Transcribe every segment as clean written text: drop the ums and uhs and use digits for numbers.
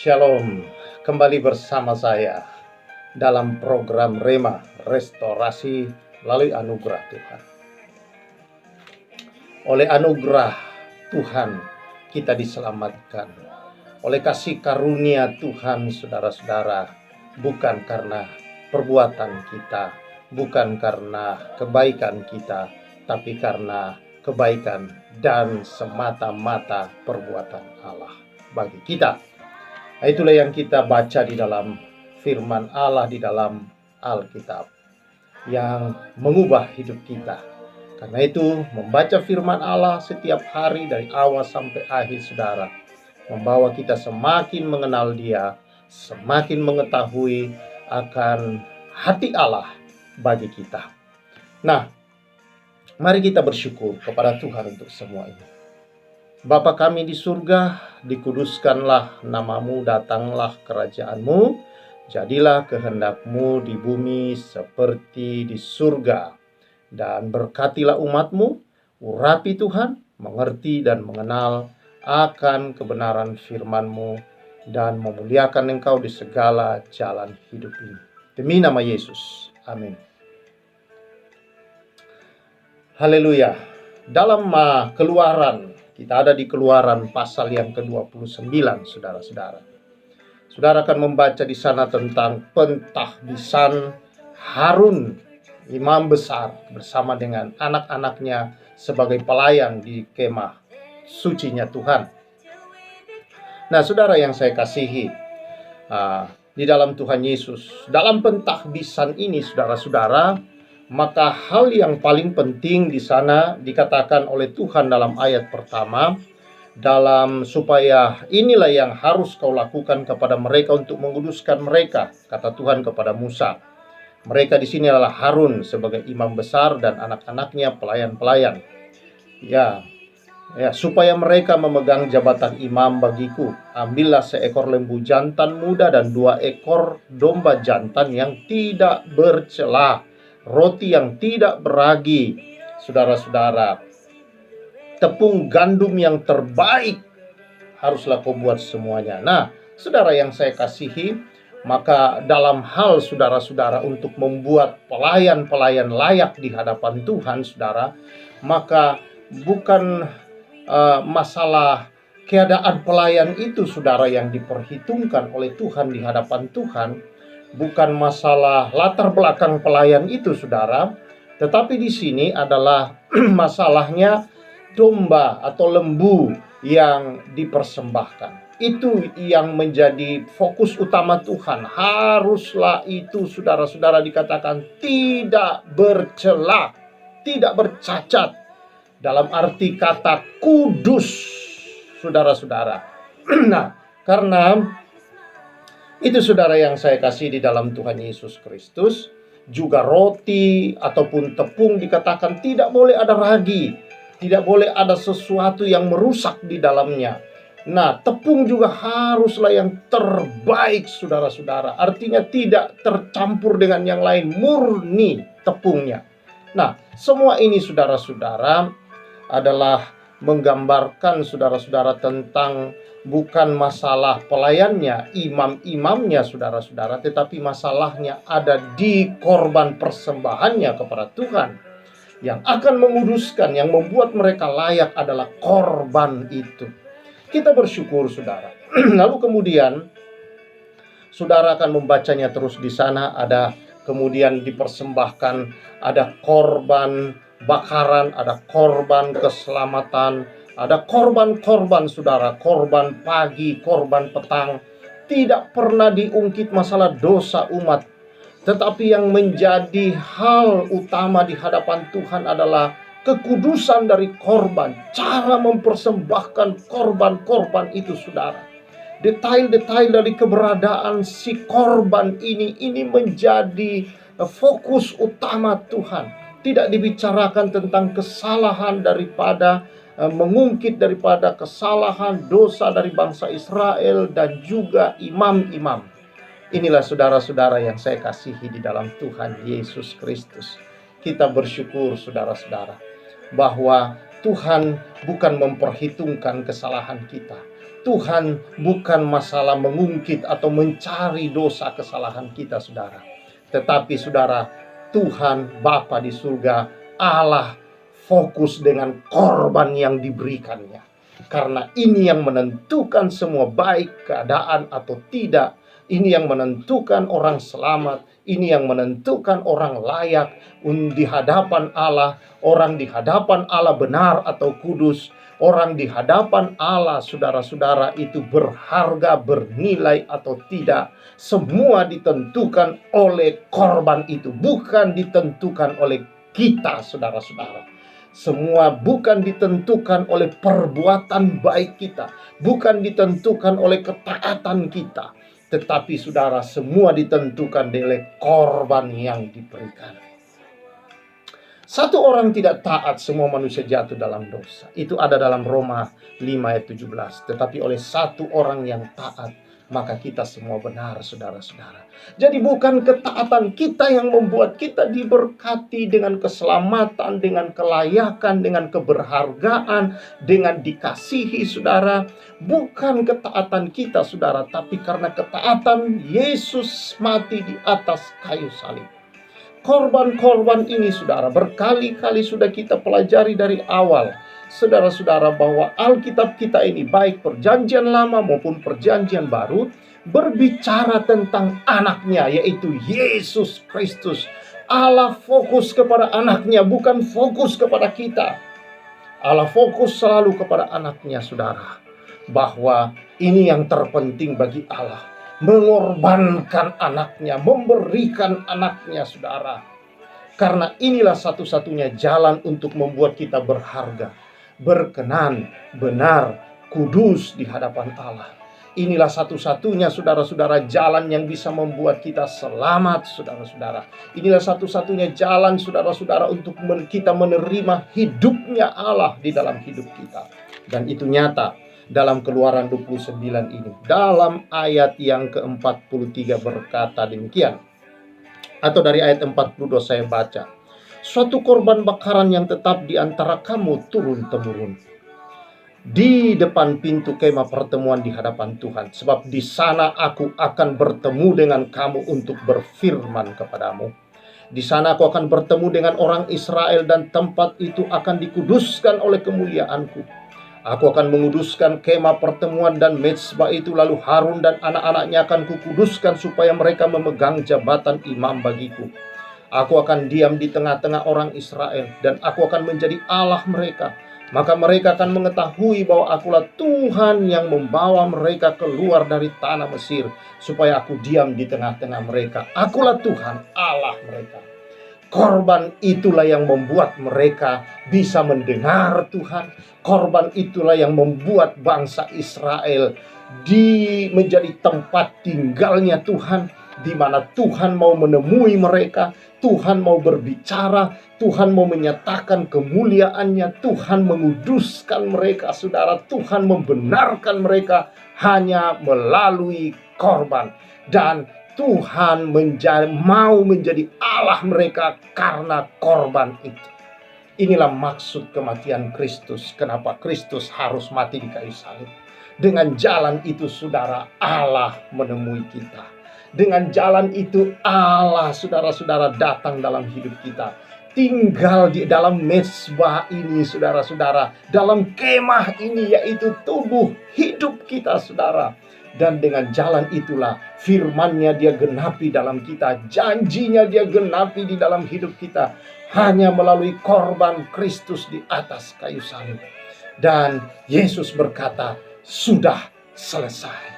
Shalom, kembali bersama saya dalam program Rema Restorasi melalui anugerah Tuhan. Oleh anugerah Tuhan kita diselamatkan. Oleh kasih karunia Tuhan, saudara-saudara, bukan karena perbuatan kita, bukan karena kebaikan kita, tapi karena kebaikan dan semata-mata perbuatan Allah bagi kita. Nah, itulah yang kita baca di dalam firman Allah di dalam Alkitab yang mengubah hidup kita. Karena itu membaca firman Allah setiap hari dari awal sampai akhir, saudara, membawa kita semakin mengenal Dia, semakin mengetahui akan hati Allah bagi kita. Nah, mari kita bersyukur kepada Tuhan untuk semua ini. Bapa kami di surga, dikuduskanlah namamu, datanglah kerajaanmu, jadilah kehendakmu di bumi seperti di surga. Dan berkatilah umatmu, urapi Tuhan, mengerti dan mengenal akan kebenaran firman-Mu, dan memuliakan Engkau di segala jalan hidup ini. Demi nama Yesus, amin. Haleluya. Dalam Keluaran, kita ada di Keluaran pasal yang ke-29, saudara-saudara. Saudara akan membaca di sana tentang pentahbisan Harun, imam besar, bersama dengan anak-anaknya sebagai pelayan di kemah sucinya Tuhan. Nah, saudara yang saya kasihi, di dalam Tuhan Yesus, dalam pentahbisan ini, saudara-saudara, maka hal yang paling penting di sana dikatakan oleh Tuhan dalam ayat pertama, supaya inilah yang harus kau lakukan kepada mereka untuk menguduskan mereka, kata Tuhan kepada Musa. Mereka di sini adalah Harun sebagai imam besar dan anak-anaknya pelayan-pelayan. Ya, supaya mereka memegang jabatan imam bagiku. Ambillah seekor lembu jantan muda dan 2 ekor domba jantan yang tidak bercela, roti yang tidak beragi, saudara-saudara, tepung gandum yang terbaik, haruslah kau buat semuanya. Nah, saudara yang saya kasihi, maka dalam hal saudara-saudara untuk membuat pelayan-pelayan layak di hadapan Tuhan, saudara, maka bukan masalah keadaan pelayan itu, saudara, yang diperhitungkan oleh Tuhan di hadapan Tuhan. Bukan masalah latar belakang pelayan itu, saudara, tetapi di sini adalah masalahnya domba atau lembu yang dipersembahkan. Itu yang menjadi fokus utama Tuhan. Haruslah itu, saudara-saudara, dikatakan tidak bercela, tidak bercacat, dalam arti kata kudus, saudara-saudara. Nah, karena itu, saudara yang saya kasih di dalam Tuhan Yesus Kristus, juga roti ataupun tepung dikatakan tidak boleh ada ragi, tidak boleh ada sesuatu yang merusak di dalamnya. Nah, tepung juga haruslah yang terbaik, saudara-saudara. Artinya tidak tercampur dengan yang lain, murni tepungnya. Nah, semua ini, saudara-saudara, adalah menggambarkan, saudara-saudara, tentang bukan masalah pelayannya, imam-imamnya, saudara-saudara, tetapi masalahnya ada di korban persembahannya kepada Tuhan. Yang akan menguduskan, yang membuat mereka layak adalah korban itu. Kita bersyukur, saudara. Lalu kemudian saudara akan membacanya terus di sana, ada kemudian dipersembahkan, ada korban bakaran, ada korban keselamatan, ada korban-korban, saudara, korban pagi, korban petang. Tidak pernah diungkit masalah dosa umat, tetapi yang menjadi hal utama di hadapan Tuhan adalah kekudusan dari korban, cara mempersembahkan korban-korban itu, saudara. Detail-detail dari keberadaan si korban ini menjadi fokus utama Tuhan. Tidak dibicarakan tentang kesalahan daripada mengungkit daripada kesalahan dosa dari bangsa Israel dan juga imam-imam. Inilah, saudara-saudara, yang saya kasihi di dalam Tuhan Yesus Kristus. Kita bersyukur, saudara-saudara, bahwa Tuhan bukan memperhitungkan kesalahan kita. Tuhan bukan masalah mengungkit atau mencari dosa kesalahan kita, saudara. Tetapi saudara, Tuhan Bapa di surga, Allah fokus dengan korban yang diberikannya. Karena ini yang menentukan semua, baik keadaan atau tidak. Ini yang menentukan orang selamat. Ini yang menentukan orang layak di hadapan Allah. Orang di hadapan Allah benar atau kudus. Orang di hadapan Allah, saudara-saudara, itu berharga, bernilai atau tidak. Semua ditentukan oleh korban itu, bukan ditentukan oleh kita, saudara-saudara. Semua bukan ditentukan oleh perbuatan baik kita, bukan ditentukan oleh ketaatan kita, tetapi saudara, semua ditentukan oleh korban yang diberikan. Satu orang tidak taat, semua manusia jatuh dalam dosa. Itu ada dalam Roma 5 ayat 17. Tetapi oleh satu orang yang taat, maka kita semua benar, saudara-saudara. Jadi bukan ketaatan kita yang membuat kita diberkati dengan keselamatan, dengan kelayakan, dengan keberhargaan, dengan dikasihi, saudara. Bukan ketaatan kita, saudara, tapi karena ketaatan Yesus mati di atas kayu salib. Korban-korban ini, saudara, berkali-kali sudah kita pelajari dari awal, saudara-saudara, bahwa Alkitab kita ini, baik perjanjian lama maupun perjanjian baru, berbicara tentang anaknya, yaitu Yesus Kristus. Allah fokus kepada anaknya, bukan fokus kepada kita. Allah fokus selalu kepada anaknya, saudara. Bahwa ini yang terpenting bagi Allah. Mengorbankan anaknya, memberikan anaknya, saudara. Karena inilah satu-satunya jalan untuk membuat kita berharga, berkenan, benar, kudus di hadapan Allah. Inilah satu-satunya, saudara-saudara, jalan yang bisa membuat kita selamat, saudara-saudara. Inilah satu-satunya jalan, saudara-saudara, untuk kita menerima hidupnya Allah di dalam hidup kita. Dan itu nyata dalam Keluaran 29 ini. Dalam ayat yang ke-43 berkata demikian. Atau dari ayat 42 saya baca. Suatu korban bakaran yang tetap di antara kamu turun-temurun di depan pintu kemah pertemuan di hadapan Tuhan. Sebab di sana aku akan bertemu dengan kamu untuk berfirman kepadamu. Di sana aku akan bertemu dengan orang Israel dan tempat itu akan dikuduskan oleh kemuliaanku. Aku akan menguduskan kemah pertemuan dan mezbah itu, lalu Harun dan anak-anaknya akan kukuduskan supaya mereka memegang jabatan imam bagiku. Aku akan diam di tengah-tengah orang Israel dan aku akan menjadi Allah mereka. Maka mereka akan mengetahui bahwa akulah Tuhan yang membawa mereka keluar dari tanah Mesir, supaya aku diam di tengah-tengah mereka. Akulah Tuhan Allah mereka. Korban itulah yang membuat mereka bisa mendengar Tuhan. Korban itulah yang membuat bangsa Israel menjadi tempat tinggalnya Tuhan, di mana Tuhan mau menemui mereka, Tuhan mau berbicara, Tuhan mau menyatakan kemuliaannya, Tuhan menguduskan mereka, saudara. Tuhan membenarkan mereka hanya melalui korban. Dan Tuhan mau menjadi Allah mereka karena korban itu. Inilah maksud kematian Kristus. Kenapa Kristus harus mati di kayu salib? Dengan jalan itu, saudara, Allah menemui kita. Dengan jalan itu Allah, saudara-saudara, datang dalam hidup kita. Tinggal di dalam mezbah ini, saudara-saudara. Dalam kemah ini, yaitu tubuh hidup kita, saudara. Dan dengan jalan itulah firman-Nya Dia genapi dalam kita, janjinya Dia genapi di dalam hidup kita, hanya melalui korban Kristus di atas kayu salib. Dan Yesus berkata, sudah selesai.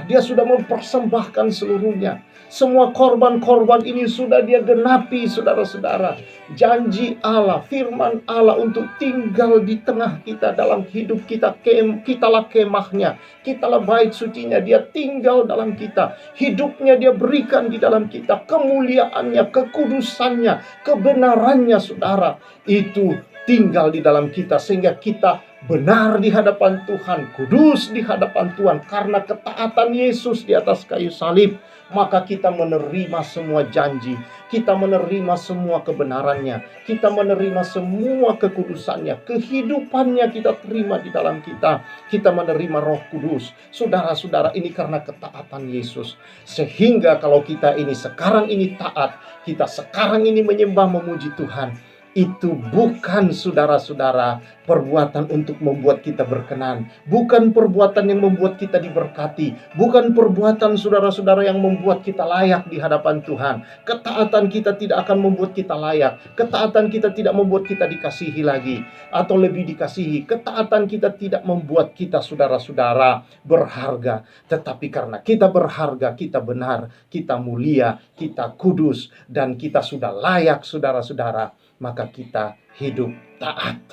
Dia sudah mempersembahkan seluruhnya. Semua korban-korban ini sudah Dia genapi, saudara-saudara. Janji Allah, firman Allah untuk tinggal di tengah kita dalam hidup kita. Kitalah kemahnya, kitalah bait sucinya. Dia tinggal dalam kita. Hidupnya Dia berikan di dalam kita. Kemuliaannya, kekudusannya, kebenarannya, saudara. Itu tinggal di dalam kita, sehingga kita benar di hadapan Tuhan, kudus di hadapan Tuhan. Karena ketaatan Yesus di atas kayu salib, maka kita menerima semua janji, kita menerima semua kebenarannya, kita menerima semua kekudusannya, kehidupannya kita terima di dalam kita. Kita menerima Roh Kudus. Saudara-saudara, ini karena ketaatan Yesus. Sehingga kalau kita ini sekarang ini taat, kita sekarang ini menyembah memuji Tuhan, itu bukan, saudara-saudara, perbuatan untuk membuat kita berkenan, bukan perbuatan yang membuat kita diberkati, bukan perbuatan, saudara-saudara, yang membuat kita layak di hadapan Tuhan. Ketaatan kita tidak akan membuat kita layak. Ketaatan kita tidak membuat kita dikasihi lagi atau lebih dikasihi. Ketaatan kita tidak membuat kita, saudara-saudara, berharga. Tetapi karena kita berharga, kita benar, kita mulia, kita kudus, dan kita sudah layak, saudara-saudara, maka kita hidup taat.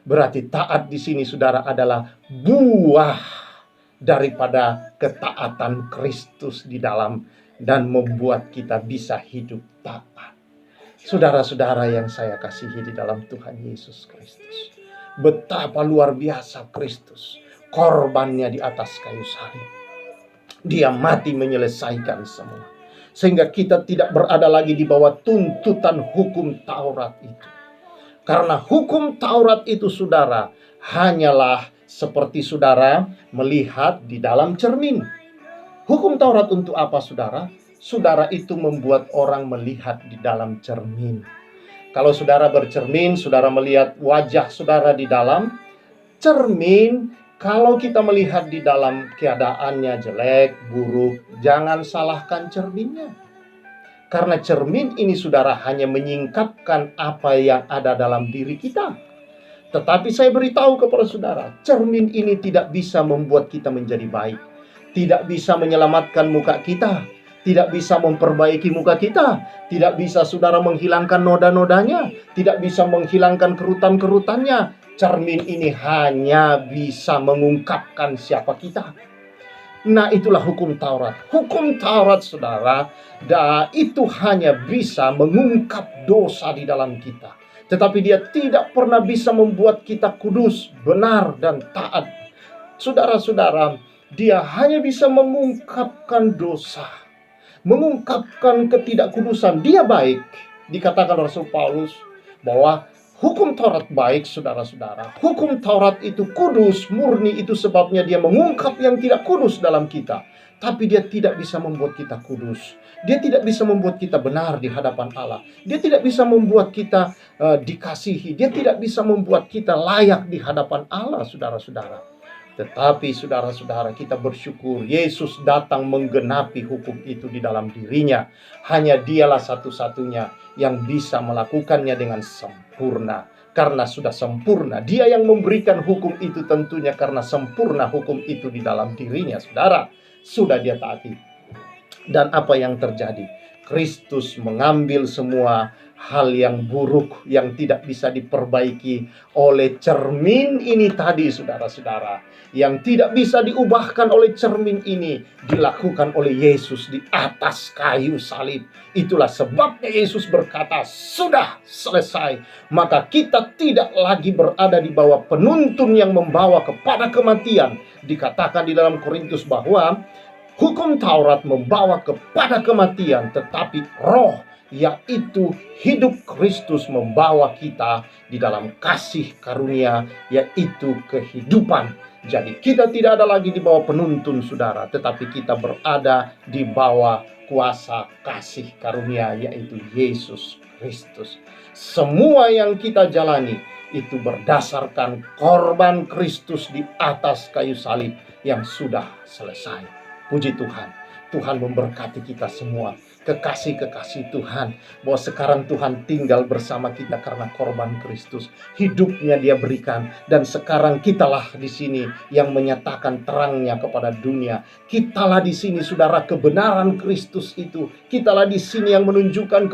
Berarti taat di sini, saudara, adalah buah daripada ketaatan Kristus di dalam, dan membuat kita bisa hidup taat. Saudara-saudara yang saya kasihi di dalam Tuhan Yesus Kristus, betapa luar biasa Kristus, korbannya di atas kayu salib. Dia mati menyelesaikan semua, sehingga kita tidak berada lagi di bawah tuntutan hukum Taurat itu. Karena hukum Taurat itu, saudara, hanyalah seperti saudara melihat di dalam cermin. Hukum Taurat untuk apa, saudara? Saudara, itu membuat orang melihat di dalam cermin. Kalau saudara bercermin, saudara melihat wajah saudara di dalam cermin. Kalau kita melihat di dalam keadaannya jelek, buruk, jangan salahkan cerminnya. Karena cermin ini, saudara, hanya menyingkapkan apa yang ada dalam diri kita. Tetapi saya beritahu kepada saudara, cermin ini tidak bisa membuat kita menjadi baik. Tidak bisa menyelamatkan muka kita. Tidak bisa memperbaiki muka kita. Tidak bisa, saudara, menghilangkan noda-nodanya. Tidak bisa menghilangkan kerutan-kerutannya. Cermin ini hanya bisa mengungkapkan siapa kita. Nah, itulah hukum Taurat. Hukum Taurat, saudara, itu hanya bisa mengungkap dosa di dalam kita. Tetapi dia tidak pernah bisa membuat kita kudus, benar, dan taat. Saudara-saudara, dia hanya bisa mengungkapkan dosa, mengungkapkan ketidakkudusan. Dia baik. Dikatakan Rasul Paulus bahwa hukum Taurat baik, saudara-saudara. Hukum Taurat itu kudus, murni, itu sebabnya dia mengungkap yang tidak kudus dalam kita. Tapi dia tidak bisa membuat kita kudus. Dia tidak bisa membuat kita benar di hadapan Allah. Dia tidak bisa membuat kita dikasihi. Dia tidak bisa membuat kita layak di hadapan Allah, saudara-saudara. Tetapi saudara-saudara, kita bersyukur Yesus datang menggenapi hukum itu di dalam dirinya. Hanya dialah satu-satunya yang bisa melakukannya dengan sempurna. Karena sudah sempurna, dia yang memberikan hukum itu tentunya karena sempurna hukum itu di dalam dirinya, saudara. Sudah dia taati. Dan apa yang terjadi? Kristus mengambil semua hal yang buruk yang tidak bisa diperbaiki oleh cermin ini tadi, saudara-saudara. Yang tidak bisa diubahkan oleh cermin ini dilakukan oleh Yesus di atas kayu salib. Itulah sebabnya Yesus berkata, sudah selesai. Maka kita tidak lagi berada di bawah penuntun yang membawa kepada kematian. Dikatakan di dalam Korintus bahwa hukum Taurat membawa kepada kematian, tetapi roh, yaitu hidup Kristus, membawa kita di dalam kasih karunia, yaitu kehidupan. Jadi kita tidak ada lagi di bawah penuntun, saudara, tetapi kita berada di bawah kuasa kasih karunia, yaitu Yesus Kristus. Semua yang kita jalani itu berdasarkan korban Kristus di atas kayu salib yang sudah selesai. Puji Tuhan. Tuhan memberkati kita semua. Kekasih-kekasih Tuhan, bahwa sekarang Tuhan tinggal bersama kita karena korban Kristus. Hidupnya dia berikan, dan sekarang kitalah di sini yang menyatakan terangnya kepada dunia. Kitalah di sini, saudara, kebenaran Kristus itu. Kitalah di sini yang menunjukkan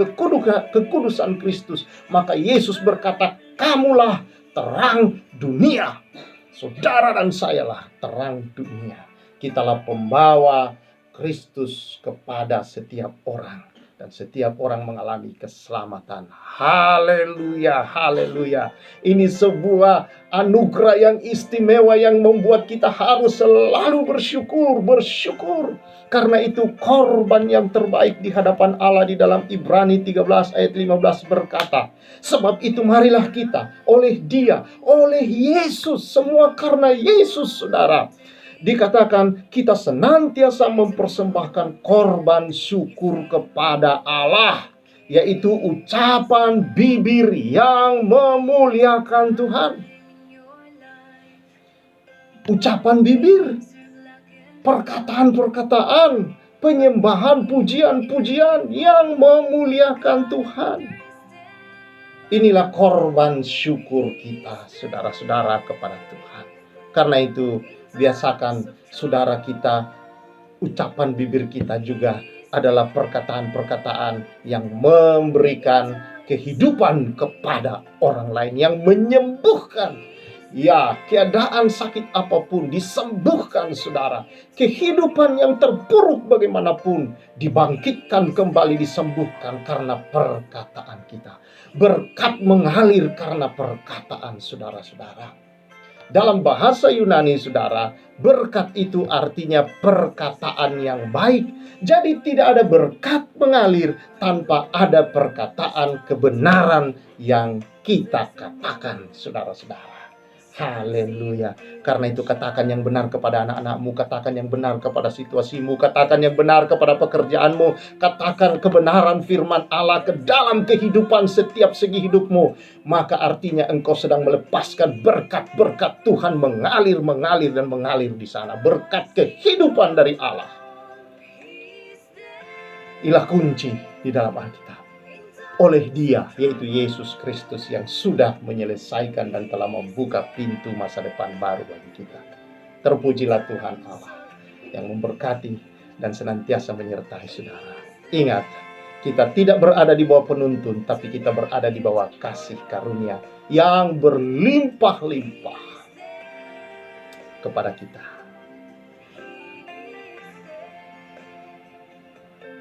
kekudusan Kristus. Maka Yesus berkata, kamulah terang dunia. Saudara dan sayalah terang dunia. Kitalah pembawa Kristus kepada setiap orang. dan setiap orang mengalami keselamatan. Haleluya, haleluya. Ini sebuah anugerah yang istimewa yang membuat kita harus selalu bersyukur. Karena itu korban yang terbaik di hadapan Allah di dalam Ibrani 13 ayat 15 berkata, sebab itu marilah kita oleh Dia, oleh Yesus, semua karena Yesus, saudara. Dikatakan kita senantiasa mempersembahkan korban syukur kepada Allah, yaitu ucapan bibir yang memuliakan Tuhan. Ucapan bibir, perkataan-perkataan, penyembahan, pujian-pujian yang memuliakan Tuhan. Inilah korban syukur kita, saudara-saudara, kepada Tuhan. Karena itu, biasakan saudara kita, ucapan bibir kita juga adalah perkataan-perkataan yang memberikan kehidupan kepada orang lain, yang menyembuhkan. Ya, keadaan sakit apapun disembuhkan, saudara. Kehidupan yang terpuruk bagaimanapun dibangkitkan kembali, disembuhkan karena perkataan kita. Berkat mengalir karena perkataan saudara-saudara. Dalam bahasa Yunani, saudara, berkat itu artinya perkataan yang baik. Jadi tidak ada berkat mengalir tanpa ada perkataan kebenaran yang kita katakan, saudara-saudara. Haleluya. Karena itu katakan yang benar kepada anak-anakmu, katakan yang benar kepada situasimu, katakan yang benar kepada pekerjaanmu, katakan kebenaran firman Allah ke dalam kehidupan setiap segi hidupmu. Maka artinya engkau sedang melepaskan berkat-berkat Tuhan mengalir dan mengalir di sana. Berkat kehidupan dari Allah. Inilah kunci di dalam Alkitab. Oleh Dia, yaitu Yesus Kristus, yang sudah menyelesaikan dan telah membuka pintu masa depan baru bagi kita. Terpujilah Tuhan Allah yang memberkati dan senantiasa menyertai saudara. Ingat, kita tidak berada di bawah penuntun, tapi kita berada di bawah kasih karunia yang berlimpah-limpah kepada kita.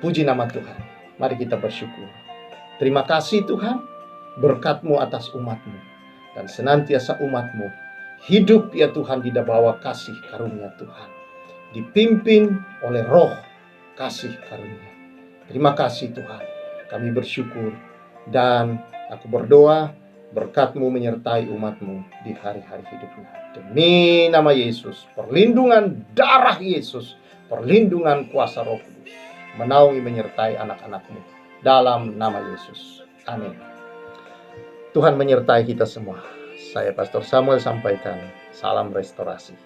Puji nama Tuhan. Mari kita bersyukur. Terima kasih Tuhan, berkat-Mu atas umat-Mu, dan senantiasa umat-Mu hidup ya Tuhan di bawah kasih karunia Tuhan, dipimpin oleh roh kasih karunia. Terima kasih Tuhan, kami bersyukur, dan aku berdoa berkat-Mu menyertai umat-Mu di hari-hari hidupnya. Demi nama Yesus, perlindungan darah Yesus, perlindungan kuasa Roh Kudus menaungi menyertai anak-anak-Mu. Dalam nama Yesus. Amin. Tuhan menyertai kita semua. Saya Pastor Samuel sampaikan salam restorasi.